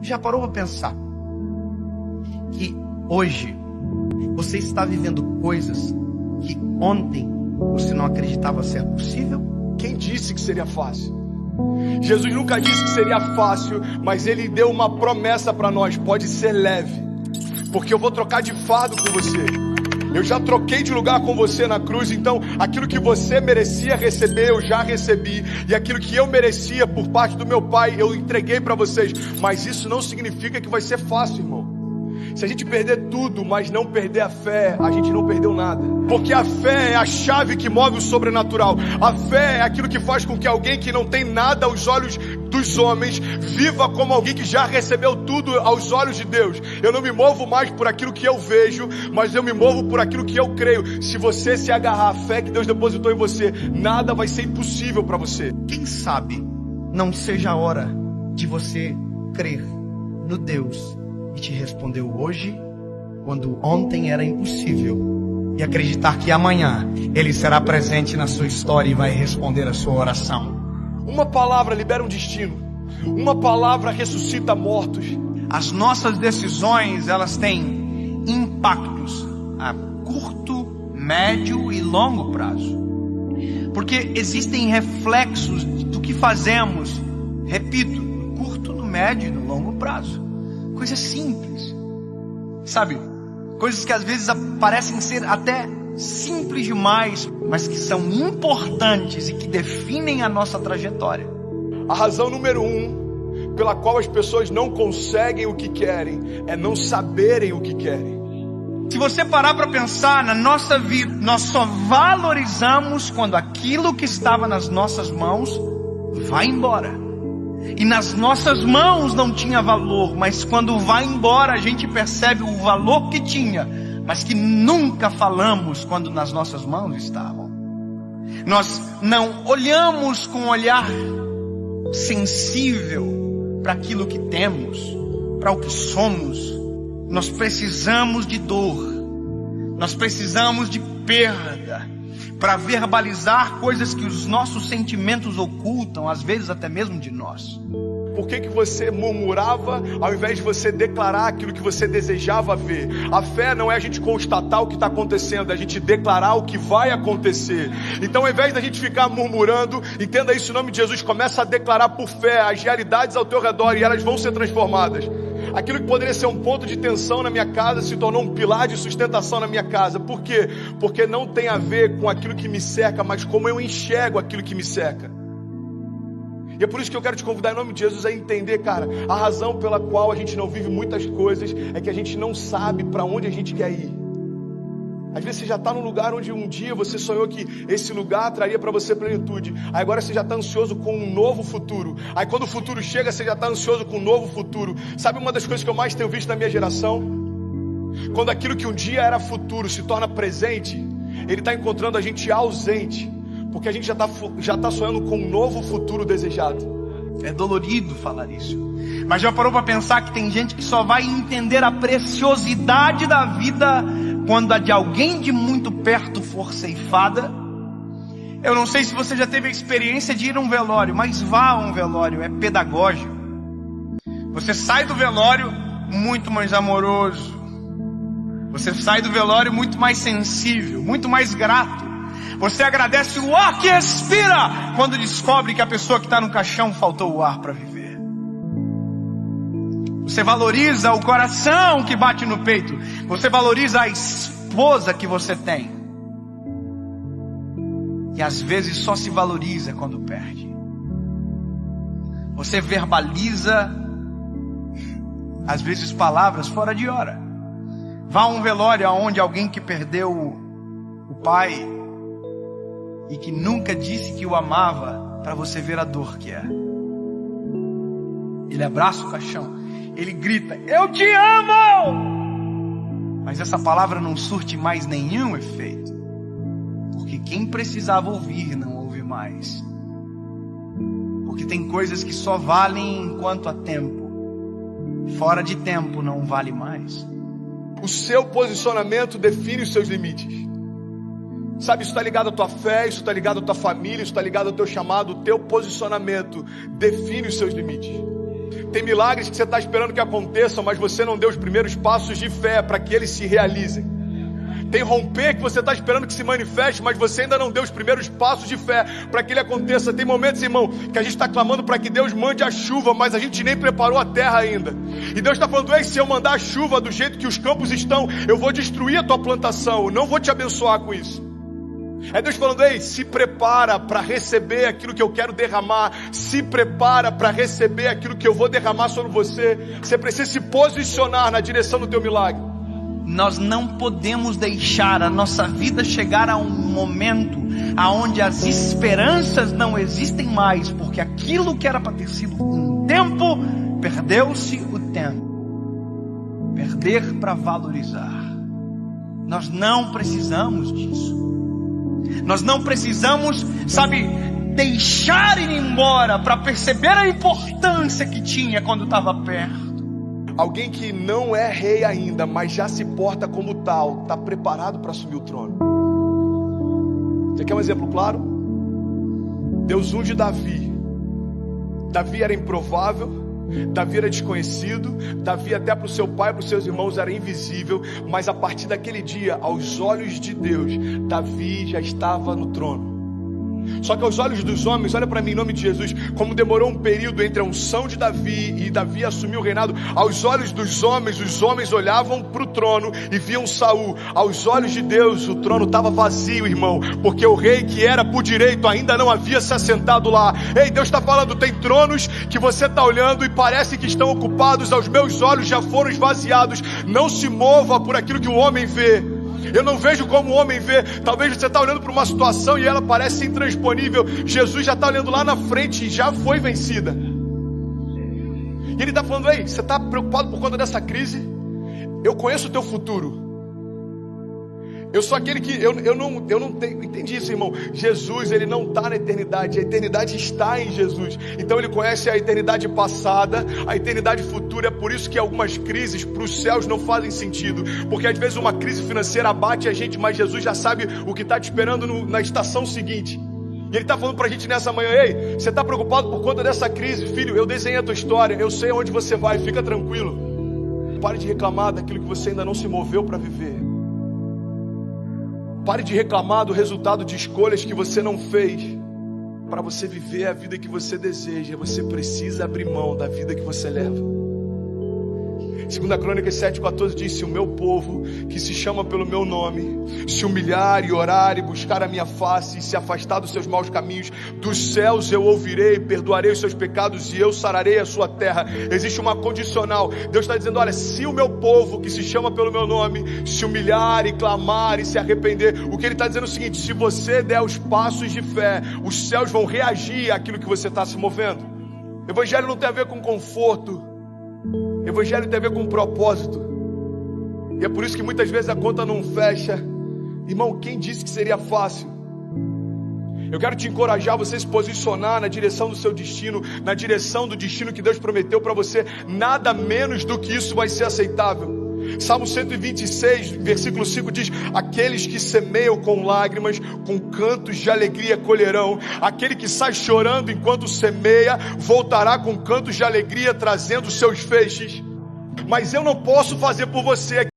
Já parou para pensar que hoje você está vivendo coisas que ontem você não acreditava ser possível? Quem disse que seria fácil? Jesus nunca disse que seria fácil, mas Ele deu uma promessa para nós: pode ser leve, porque eu vou trocar de fardo com você. Eu já troquei de lugar com você na cruz, então aquilo que você merecia receber, eu já recebi. E aquilo que eu merecia por parte do meu Pai, eu entreguei para vocês. Mas isso não significa que vai ser fácil, irmão. Se a gente perder tudo, mas não perder a fé, a gente não perdeu nada. Porque a fé é a chave que move o sobrenatural. A fé é aquilo que faz com que alguém que não tem nada aos olhos dos homens viva como alguém que já recebeu tudo aos olhos de Deus. Eu não me movo mais por aquilo que eu vejo, mas eu me movo por aquilo que eu creio. Se você se agarrar à fé que Deus depositou em você, nada vai ser impossível para você. Quem sabe não seja a hora de você crer no Deus que te respondeu hoje, quando ontem era impossível, e acreditar que amanhã Ele será presente na sua história e vai responder a sua oração. Uma palavra libera um destino. Uma palavra ressuscita mortos. As nossas decisões, elas têm impactos a curto, médio e longo prazo. Porque existem reflexos do que fazemos, repito, no curto, no médio e no longo prazo. Coisas simples, sabe? Coisas que às vezes parecem ser até simples demais, mas que são importantes e que definem a nossa trajetória. A razão número 1 pela qual as pessoas não conseguem o que querem é não saberem o que querem. Se você parar para pensar na nossa vida, nós só valorizamos quando aquilo que estava nas nossas mãos vai embora. E nas nossas mãos não tinha valor, mas quando vai embora a gente percebe o valor que tinha, mas que nunca falamos quando nas nossas mãos estavam. Nós não olhamos com um olhar sensível para aquilo que temos, para o que somos. Nós precisamos de dor, nós precisamos de perda, para verbalizar coisas que os nossos sentimentos ocultam, às vezes até mesmo de nós. Por que você murmurava ao invés de você declarar aquilo que você desejava ver? A fé não é a gente constatar o que está acontecendo, é a gente declarar o que vai acontecer. Então, ao invés da gente ficar murmurando, entenda isso em nome de Jesus, começa a declarar por fé as realidades ao teu redor e elas vão ser transformadas. Aquilo que poderia ser um ponto de tensão na minha casa se tornou um pilar de sustentação na minha casa. Por quê? Porque não tem a ver com aquilo que me cerca, mas como eu enxergo aquilo que me cerca. E é por isso que eu quero te convidar em nome de Jesus a entender, cara, a razão pela qual a gente não vive muitas coisas é que a gente não sabe para onde a gente quer ir. Às vezes você já está num lugar onde um dia você sonhou que esse lugar traria para você plenitude. Aí agora você já está ansioso com um novo futuro. Aí quando o futuro chega, você já está ansioso com um novo futuro. Sabe uma das coisas que eu mais tenho visto na minha geração? Quando aquilo que um dia era futuro se torna presente, ele está encontrando a gente ausente. Porque a gente já tá sonhando com um novo futuro desejado. É dolorido falar isso, mas já parou para pensar que tem gente que só vai entender a preciosidade da vida quando a de alguém de muito perto for ceifada? Eu não sei se você já teve a experiência de ir a um velório, mas vá a um velório, é pedagógico. Você sai do velório muito mais amoroso, você sai do velório muito mais sensível, muito mais grato. Você agradece o ar que expira quando descobre que a pessoa que está no caixão faltou o ar para viver. Você valoriza o coração que bate no peito. Você valoriza a esposa que você tem. E às vezes só se valoriza quando perde. Você verbaliza, às vezes, palavras fora de hora. Vá a um velório onde alguém que perdeu o pai e que nunca disse que o amava, para você ver a dor que é. Ele abraça o caixão, ele grita, eu te amo! Mas essa palavra não surte mais nenhum efeito, porque quem precisava ouvir não ouve mais. Porque tem coisas que só valem enquanto há tempo, fora de tempo não vale mais. O seu posicionamento define os seus limites. Sabe, isso está ligado à tua fé, isso está ligado à tua família, isso está ligado ao teu chamado. O teu posicionamento define os seus limites. Tem milagres que você está esperando que aconteçam, mas você não deu os primeiros passos de fé para que eles se realizem. Tem romper que você está esperando que se manifeste, mas você ainda não deu os primeiros passos de fé para que ele aconteça. Tem momentos, irmão, que a gente está clamando para que Deus mande a chuva, mas a gente nem preparou a terra ainda. E Deus está falando: ei, se eu mandar a chuva do jeito que os campos estão, eu vou destruir a tua plantação, eu não vou te abençoar com isso. É Deus falando: ei, se prepara para receber aquilo que eu quero derramar, se prepara para receber aquilo que eu vou derramar sobre você. Você precisa se posicionar na direção do teu milagre. Nós não podemos deixar a nossa vida chegar a um momento aonde as esperanças não existem mais, porque aquilo que era para ter sido um tempo, perdeu-se o tempo. Perder para valorizar. Nós não precisamos disso. Nós não precisamos, deixar ir embora para perceber a importância que tinha quando estava perto. Alguém que não é rei ainda, mas já se porta como tal, está preparado para assumir o trono. Você quer um exemplo claro? Deus unge Davi. Davi era improvável, Davi era desconhecido, Davi até para o seu pai e para os seus irmãos era invisível, mas a partir daquele dia, aos olhos de Deus, Davi já estava no trono. Só que aos olhos dos homens, olha para mim em nome de Jesus, como demorou um período entre a unção de Davi e Davi assumir o reinado. Aos olhos dos homens, os homens olhavam para o trono e viam Saul. Aos olhos de Deus, o trono estava vazio, irmão, porque o rei que era por direito ainda não havia se assentado lá. Ei, Deus está falando: tem tronos que você está olhando e parece que estão ocupados, aos meus olhos já foram esvaziados. Não se mova por aquilo que o homem vê. Eu não vejo como o homem vê. Talvez você está olhando para uma situação e ela parece intransponível. Jesus já está olhando lá na frente e já foi vencida. E ele está falando: ei, você está preocupado por conta dessa crise? Eu conheço o teu futuro. Eu sou aquele que, eu não tenho, entendi isso, irmão. Jesus, ele não está na eternidade, a eternidade está em Jesus. Então ele conhece a eternidade passada, a eternidade futura. É por isso que algumas crises para os céus não fazem sentido, porque às vezes uma crise financeira abate a gente, mas Jesus já sabe o que está te esperando na estação seguinte. E ele está falando para a gente nessa manhã: ei, você está preocupado por conta dessa crise? Filho, eu desenhei a tua história, eu sei onde você vai, fica tranquilo. Pare de reclamar daquilo que você ainda não se moveu para viver. Pare de reclamar do resultado de escolhas que você não fez. Para você viver a vida que você deseja, você precisa abrir mão da vida que você leva. 2 Crônicas 7,14 diz: se o meu povo, que se chama pelo meu nome, se humilhar e orar e buscar a minha face e se afastar dos seus maus caminhos, dos céus eu ouvirei, perdoarei os seus pecados e eu sararei a sua terra. Existe uma condicional. Deus está dizendo: olha, se o meu povo, que se chama pelo meu nome, se humilhar e clamar e se arrepender, o que ele está dizendo é o seguinte: se você der os passos de fé, os céus vão reagir àquilo que você está se movendo. Evangelho não tem a ver com conforto, Evangelho tem a ver com propósito. E é por isso que muitas vezes a conta não fecha. Irmão, quem disse que seria fácil? Eu quero te encorajar a você se posicionar na direção do seu destino, na direção do destino que Deus prometeu para você. Nada menos do que isso vai ser aceitável. Salmo 126, versículo 5 diz: aqueles que semeiam com lágrimas, com cantos de alegria colherão. Aquele que sai chorando enquanto semeia, voltará com cantos de alegria, trazendo seus feixes. Mas eu não posso fazer por você